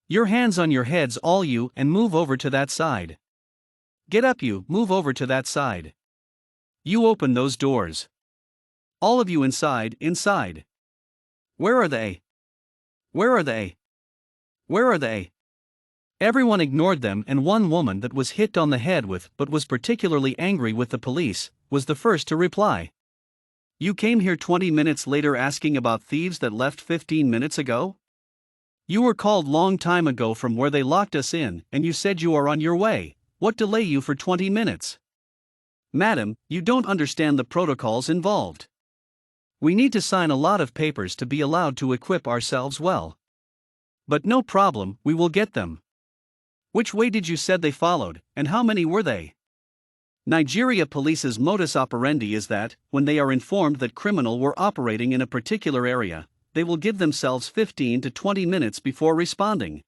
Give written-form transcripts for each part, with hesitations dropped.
Your hands on your heads, all you, and move over to that side. Get up, you, move over to that side. You open those doors. All of you inside, inside. Where are they? Where are they? Where are they? Everyone ignored them, and one woman that was hit on the head with, but was particularly angry with the police, was the first to reply. You came here 20 minutes later asking about thieves that left 15 minutes ago? You were called long time ago from where they locked us in, and you said you are on your way. What delay you for 20 minutes? Madam, you don't understand the protocols involved. We need to sign a lot of papers to be allowed to equip ourselves well. But no problem, we will get them. Which way did you said they followed, and how many were they? Nigeria police's modus operandi is that, when they are informed that criminal were operating in a particular area, they will give themselves 15 to 20 minutes before responding.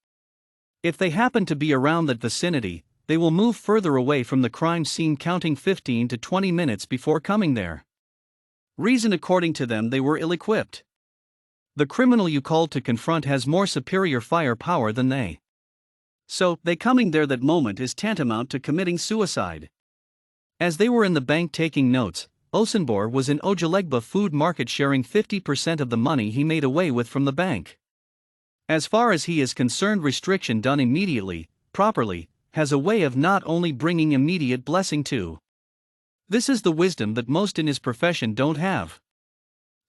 If they happen to be around that vicinity, they will move further away from the crime scene, counting 15 to 20 minutes before coming there. Reason, according to them, they were ill-equipped. The criminal you called to confront has more superior firepower than they. So, they coming there that moment is tantamount to committing suicide. As they were in the bank taking notes, Osunbor was in Ojulegba food market sharing 50% of the money he made away with from the bank. As far as he is concerned, restriction done immediately, properly, has a way of not only bringing immediate blessing too. This is the wisdom that most in his profession don't have.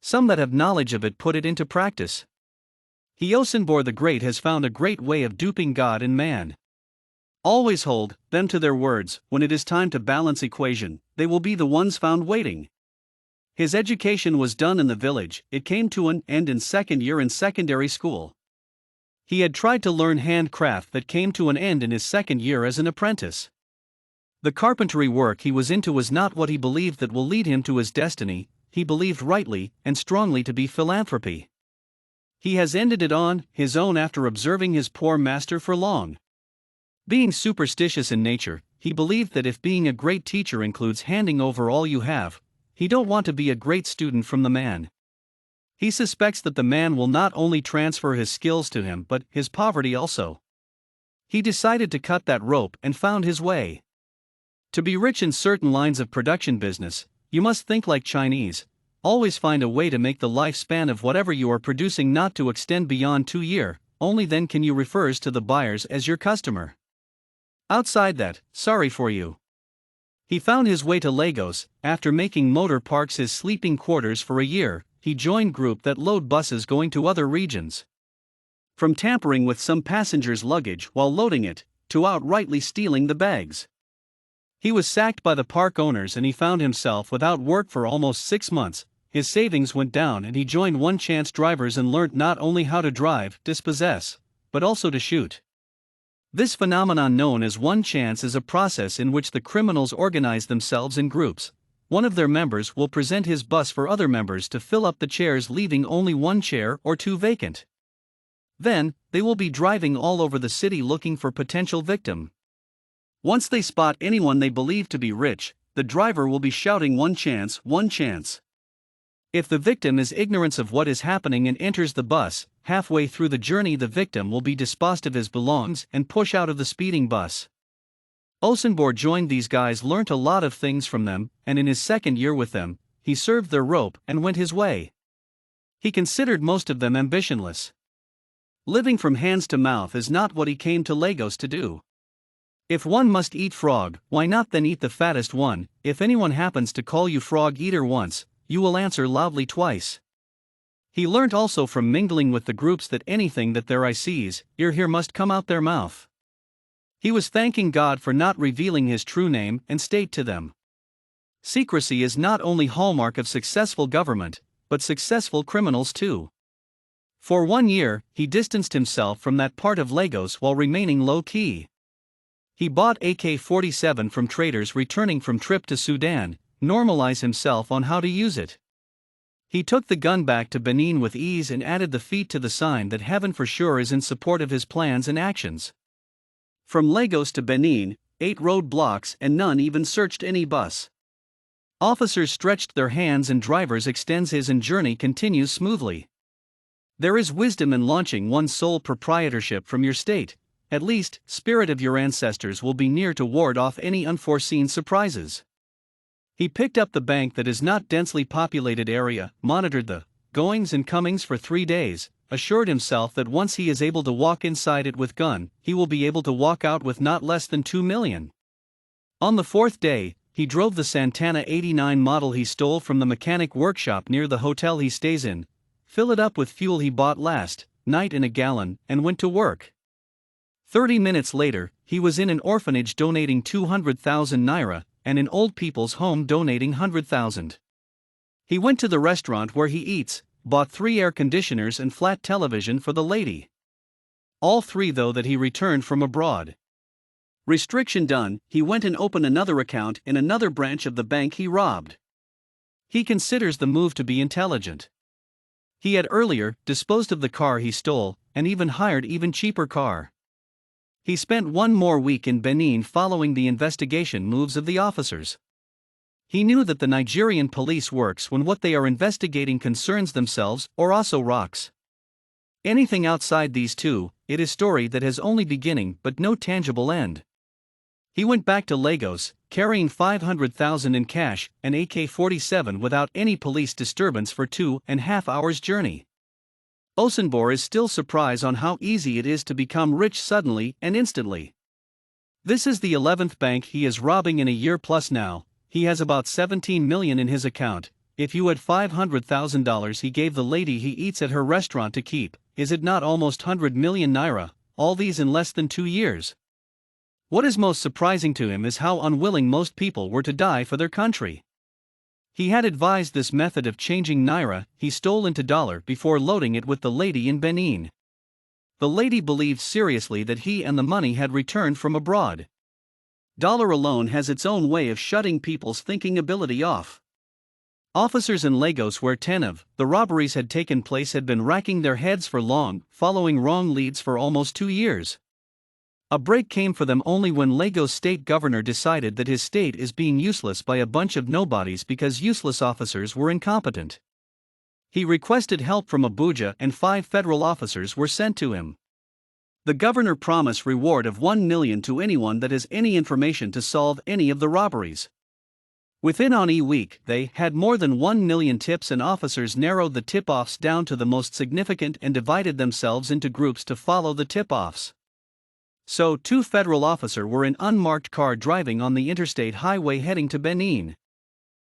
Some that have knowledge of it put it into practice. Osunbor the Great has found a great way of duping God and man. Always hold them to their words. When it is time to balance equation, they will be the ones found waiting. His education was done in the village. It came to an end in second year in secondary school. He had tried to learn handcraft, that came to an end in his second year as an apprentice. The carpentry work he was into was not what he believed that will lead him to his destiny. He believed rightly and strongly to be philanthropy. He has ended it on his own after observing his poor master for long. Being superstitious in nature, he believed that if being a great teacher includes handing over all you have, he don't want to be a great student from the man. He suspects that the man will not only transfer his skills to him but his poverty also. He decided to cut that rope and found his way. To be rich in certain lines of production business, you must think like Chinese. Always find a way to make the lifespan of whatever you are producing not to extend beyond 2 years, only then can you refers to the buyers as your customer. Outside that, sorry for you. He found his way to Lagos. After making motor parks his sleeping quarters for a year, he joined group that load buses going to other regions. From tampering with some passengers' luggage while loading it, to outrightly stealing the bags. He was sacked by the park owners and he found himself without work for almost 6 months. His savings went down and he joined one chance drivers and learnt not only how to drive, dispossess, but also to shoot. This phenomenon known as one chance is a process in which the criminals organize themselves in groups. One of their members will present his bus for other members to fill up the chairs, leaving only 1 chair or 2 vacant. Then, they will be driving all over the city looking for potential victim. Once they spot anyone they believe to be rich, the driver will be shouting 1 chance, 1 chance. If the victim is ignorant of what is happening and enters the bus, halfway through the journey the victim will be disposed of his belongings and push out of the speeding bus. Osunbor joined these guys, learnt a lot of things from them, and in his second year with them, he served their rope and went his way. He considered most of them ambitionless. Living from hands to mouth is not what he came to Lagos to do. If one must eat frog, why not then eat the fattest one? If anyone happens to call you frog eater once, you will answer loudly twice. He learnt also from mingling with the groups that anything that their eye sees, ear hear must come out their mouth. He was thanking God for not revealing his true name and state to them. Secrecy is not only hallmark of successful government, but successful criminals too. For 1 year, he distanced himself from that part of Lagos while remaining low-key. He bought AK-47 from traders returning from trip to Sudan, normalize himself on how to use it. He took the gun back to Benin with ease and added the feet to the sign that heaven for sure is in support of his plans and actions. From Lagos to Benin, 8 road blocks and none even searched any bus. Officers stretched their hands and drivers extends his and journey continues smoothly. There is wisdom in launching one sole proprietorship from your state. At least, spirit of your ancestors will be near to ward off any unforeseen surprises. He picked up the bank that is not densely populated area, monitored the goings and comings for 3 days, assured himself that once he is able to walk inside it with gun, he will be able to walk out with not less than 2 million. On the 4th day, he drove the Santana 89 model he stole from the mechanic workshop near the hotel he stays in, fill it up with fuel he bought last night in a gallon, and went to work. 30 minutes later, he was in an orphanage donating 200,000 naira, and in old people's home donating 100,000. He went to the restaurant where he eats, bought 3 air conditioners and flat television for the lady. All 3 though that he returned from abroad. Restriction done, he went and opened another account in another branch of the bank he robbed. He considers the move to be intelligent. He had earlier disposed of the car he stole, and even hired even cheaper car. He spent 1 more week in Benin following the investigation moves of the officers. He knew that the Nigerian police works when what they are investigating concerns themselves or also rocks. Anything outside these two, it is story that has only beginning but no tangible end. He went back to Lagos, carrying 500,000 in cash, an AK-47 without any police disturbance for 2.5 hours journey. Osunbor is still surprised on how easy it is to become rich suddenly and instantly. This is the 11th bank he is robbing in a year plus now. He has about 17 million in his account. If you had $500,000 he gave the lady he eats at her restaurant to keep, is it not almost 100 million naira, all these in less than 2 years? What is most surprising to him is how unwilling most people were to die for their country. He had advised this method of changing naira he stole into dollar before loading it with the lady in Benin. The lady believed seriously that he and the money had returned from abroad. Dollar alone has its own way of shutting people's thinking ability off. Officers in Lagos where 10 of the robberies had taken place had been racking their heads for long, following wrong leads for almost 2 years. A break came for them only when Lagos state governor decided that his state is being useless by a bunch of nobodies because useless officers were incompetent. He requested help from Abuja and 5 federal officers were sent to him. The governor promised reward of 1 million to anyone that has any information to solve any of the robberies. Within a week, they had more than 1 million tips and officers narrowed the tip-offs down to the most significant and divided themselves into groups to follow the tip-offs. So 2 federal officers were in unmarked car driving on the interstate highway heading to Benin.